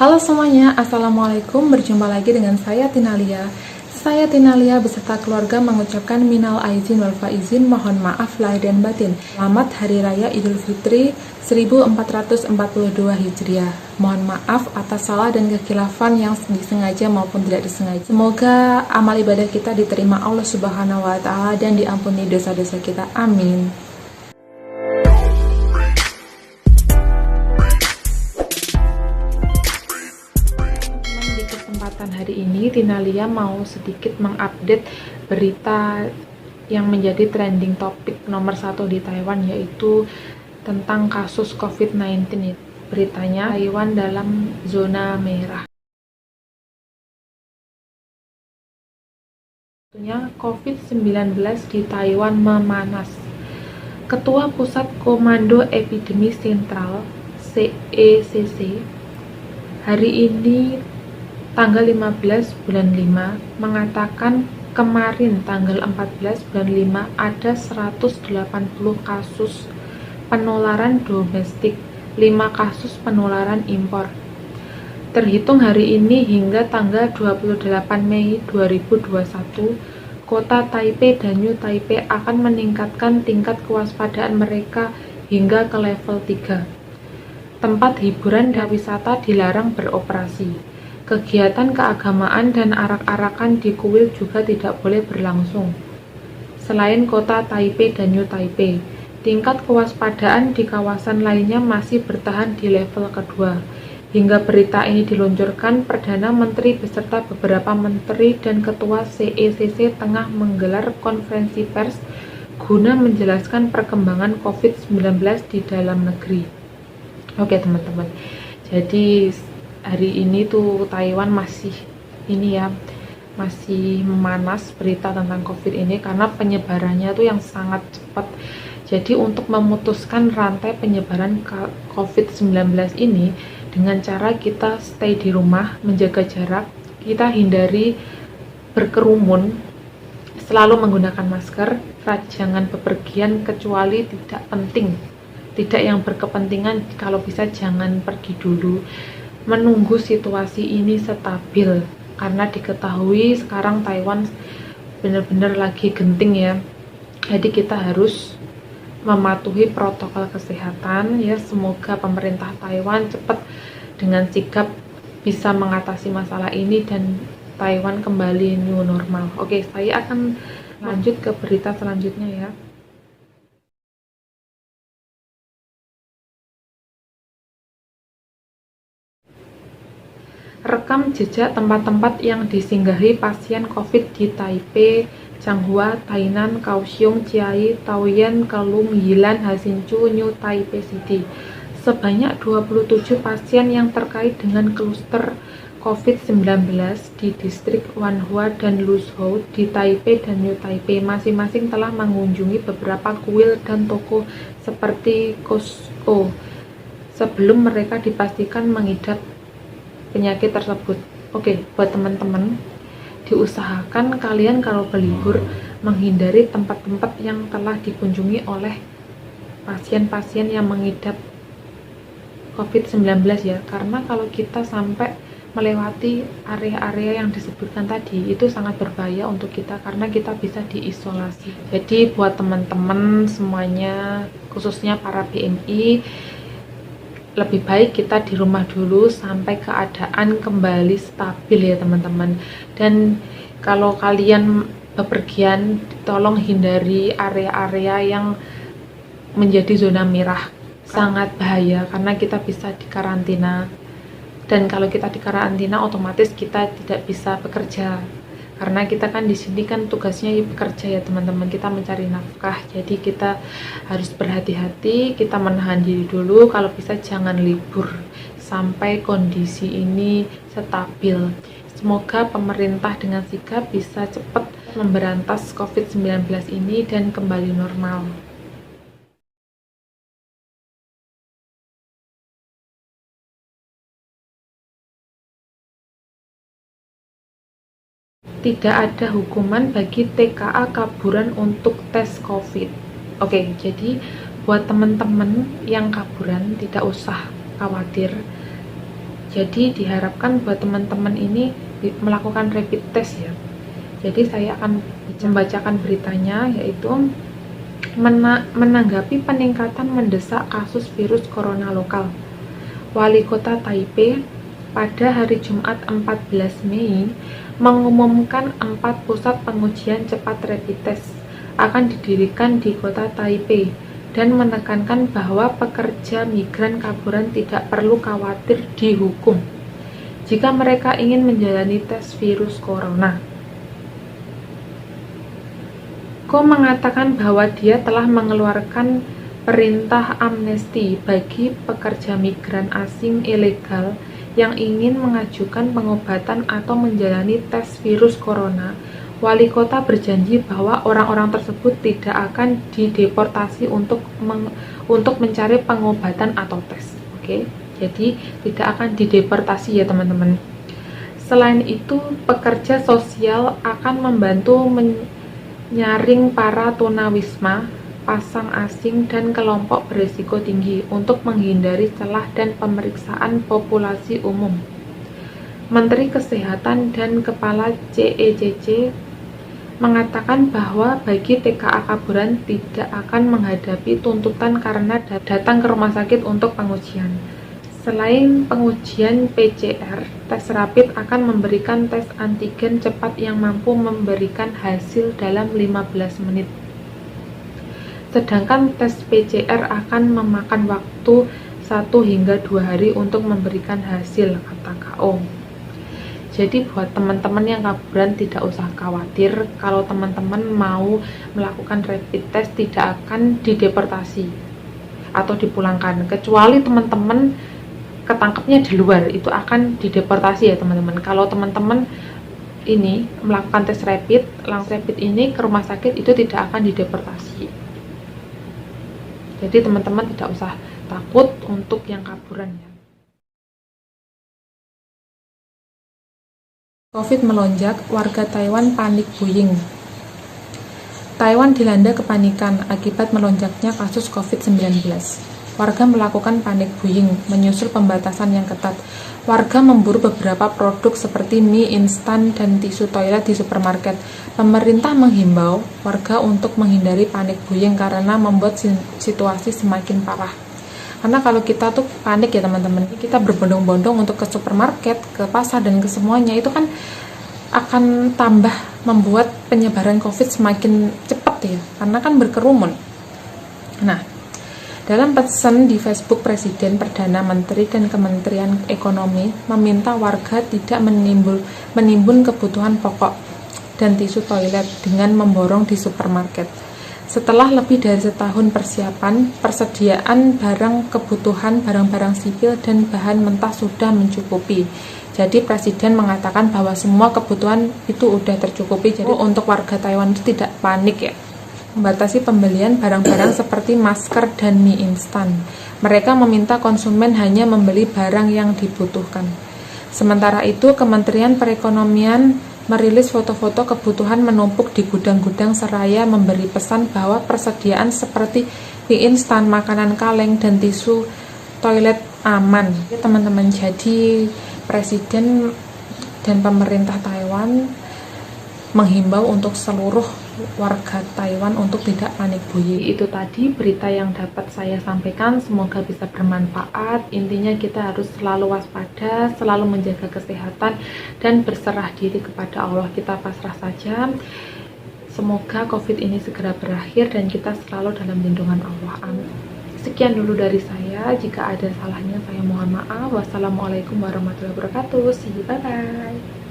Halo semuanya, Assalamualaikum. Berjumpa lagi dengan saya Tinalia. Saya Tinalia beserta keluarga mengucapkan minal aizin wal faizin, mohon maaf lahir dan batin. Selamat Hari Raya Idul Fitri 1442 Hijriah. Mohon maaf atas salah dan kekhilafan yang disengaja maupun tidak disengaja. Semoga amal ibadah kita diterima Allah Subhanahu wa taala dan diampuni dosa-dosa kita. Amin. Di kesempatan hari ini, Tinalia mau sedikit mengupdate berita yang menjadi trending topik nomor 1 di Taiwan, yaitu tentang kasus COVID-19. Beritanya, Taiwan dalam zona merah. COVID-19 di Taiwan memanas. Ketua Pusat Komando Epidemi Sentral (CECC) hari ini tanggal 15 bulan 5 mengatakan kemarin tanggal 14 bulan 5 ada 180 kasus penularan domestik, 5 kasus penularan impor. Terhitung hari ini hingga tanggal 28 Mei 2021, Kota Taipei dan New Taipei akan meningkatkan tingkat kewaspadaan mereka hingga ke level 3. Tempat hiburan dan wisata dilarang beroperasi. Kegiatan keagamaan dan arak-arakan di kuil juga tidak boleh berlangsung. Selain kota Taipei dan New Taipei, tingkat kewaspadaan di kawasan lainnya masih bertahan di level kedua. Hingga berita ini diluncurkan, Perdana Menteri beserta beberapa menteri dan ketua CECC tengah menggelar konferensi pers guna menjelaskan perkembangan COVID-19 di dalam negeri. Oke teman-teman, jadi hari ini tuh Taiwan masih memanas berita tentang COVID ini karena penyebarannya tuh yang sangat cepat. Jadi untuk memutuskan rantai penyebaran COVID-19 ini dengan cara kita stay di rumah, menjaga jarak, kita hindari berkerumun, selalu menggunakan masker, jangan bepergian kecuali tidak penting, tidak yang berkepentingan, kalau bisa jangan pergi dulu. Menunggu situasi ini stabil karena diketahui sekarang Taiwan benar-benar lagi genting ya, jadi kita harus mematuhi protokol kesehatan ya. Semoga pemerintah Taiwan cepat dengan sigap bisa mengatasi masalah ini dan Taiwan kembali new normal. Oke, saya akan lanjut ke berita selanjutnya ya. Rekam jejak tempat-tempat yang disinggahi pasien COVID di Taipei, Changhua, Tainan, Kaohsiung, Chiayi, Taoyuan, Kelung, Yilan, Hsinchu, New Taipei City. Sebanyak 27 pasien yang terkait dengan kluster COVID-19 di distrik Wanhua dan Luzhou di Taipei dan New Taipei masing-masing telah mengunjungi beberapa kuil dan toko seperti Costco sebelum mereka dipastikan mengidap penyakit tersebut. Oke, buat teman-teman, diusahakan kalian kalau berlibur menghindari tempat-tempat yang telah dikunjungi oleh pasien-pasien yang mengidap COVID-19 ya, karena kalau kita sampai melewati area-area yang disebutkan tadi itu sangat berbahaya untuk kita karena kita bisa diisolasi. Jadi buat teman-teman semuanya, khususnya para PMI, lebih baik kita di rumah dulu sampai keadaan kembali stabil ya teman-teman. Dan kalau kalian bepergian, tolong hindari area-area yang menjadi zona merah, sangat bahaya karena kita bisa dikarantina. Dan kalau kita dikarantina otomatis kita tidak bisa bekerja karena kita kan di sini kan tugasnya bekerja ya teman-teman, kita mencari nafkah. Jadi kita harus berhati-hati, kita menahan diri dulu, kalau bisa jangan libur sampai kondisi ini stabil. Semoga pemerintah dengan sigap bisa cepat memberantas COVID-19 ini dan kembali normal. Tidak ada hukuman bagi TKA kaburan untuk tes COVID. Oke, jadi buat teman-teman yang kaburan tidak usah khawatir. Jadi diharapkan buat teman-teman ini melakukan rapid test ya. Jadi saya akan membacakan beritanya, yaitu menanggapi peningkatan mendesak kasus virus corona lokal. Wali Kota Taipei pada hari Jumat 14 Mei mengumumkan 4 pusat pengujian cepat rapid test akan didirikan di kota Taipei dan menekankan bahwa pekerja migran kaburan tidak perlu khawatir dihukum jika mereka ingin menjalani tes virus corona. Ko mengatakan bahwa dia telah mengeluarkan perintah amnesti bagi pekerja migran asing ilegal yang ingin mengajukan pengobatan atau menjalani tes virus corona. Wali kota berjanji bahwa orang-orang tersebut tidak akan dideportasi untuk mencari pengobatan atau tes. Oke, jadi tidak akan dideportasi ya teman-teman. Selain itu, pekerja sosial akan membantu menyaring para tunawisma, pasang asing, dan kelompok berisiko tinggi untuk menghindari celah dan pemeriksaan populasi umum. Menteri Kesehatan dan Kepala CECC mengatakan bahwa bagi TKA kaburan tidak akan menghadapi tuntutan karena datang ke rumah sakit untuk pengujian. Selain pengujian PCR, tes rapid akan memberikan tes antigen cepat yang mampu memberikan hasil dalam 15 menit. Sedangkan tes PCR akan memakan waktu 1 hingga 2 hari untuk memberikan hasil, kata KO. Jadi buat teman-teman yang kaburan tidak usah khawatir, kalau teman-teman mau melakukan rapid test tidak akan dideportasi atau dipulangkan, kecuali teman-teman ketangkepnya di luar, itu akan dideportasi ya teman-teman. Kalau teman-teman ini melakukan tes rapid, langsung rapid ini ke rumah sakit, itu tidak akan dideportasi. Jadi teman-teman tidak usah takut untuk yang kaburan ya. Covid melonjak, warga Taiwan panik buying. Taiwan dilanda kepanikan akibat melonjaknya kasus COVID-19. Warga melakukan panik buying menyusul pembatasan yang ketat. Warga memburu beberapa produk seperti mie instan dan tisu toilet di supermarket. Pemerintah menghimbau warga untuk menghindari panik buying karena membuat situasi semakin parah. Karena kalau kita tuh panik ya teman-teman, kita berbondong-bondong untuk ke supermarket, ke pasar, dan ke semuanya, itu kan akan tambah membuat penyebaran COVID semakin cepat ya, karena kan berkerumun. Nah, dalam pesan di Facebook, Presiden, Perdana Menteri, dan Kementerian Ekonomi meminta warga tidak menimbun kebutuhan pokok dan tisu toilet dengan memborong di supermarket. Setelah lebih dari setahun persiapan, persediaan barang kebutuhan, barang-barang sipil, dan bahan mentah sudah mencukupi. Jadi Presiden mengatakan bahwa semua kebutuhan itu sudah tercukupi. Jadi untuk warga Taiwan itu tidak panik ya. Membatasi pembelian barang-barang seperti masker dan mie instan. Mereka meminta konsumen hanya membeli barang yang dibutuhkan. Sementara itu, Kementerian Perekonomian merilis foto-foto kebutuhan menumpuk di gudang-gudang seraya memberi pesan bahwa persediaan seperti mie instan, makanan kaleng, dan tisu toilet aman. Teman-teman, jadi Presiden dan pemerintah Taiwan menghimbau untuk seluruh warga Taiwan untuk tidak panik buying. Itu tadi berita yang dapat saya sampaikan, semoga bisa bermanfaat. Intinya kita harus selalu waspada, selalu menjaga kesehatan, dan berserah diri kepada Allah. Kita pasrah saja. Semoga COVID ini segera berakhir dan kita selalu dalam lindungan Allah. Amin. Sekian dulu dari saya. Jika ada salahnya saya mohon maaf. Wassalamualaikum warahmatullahi wabarakatuh. See you, bye-bye.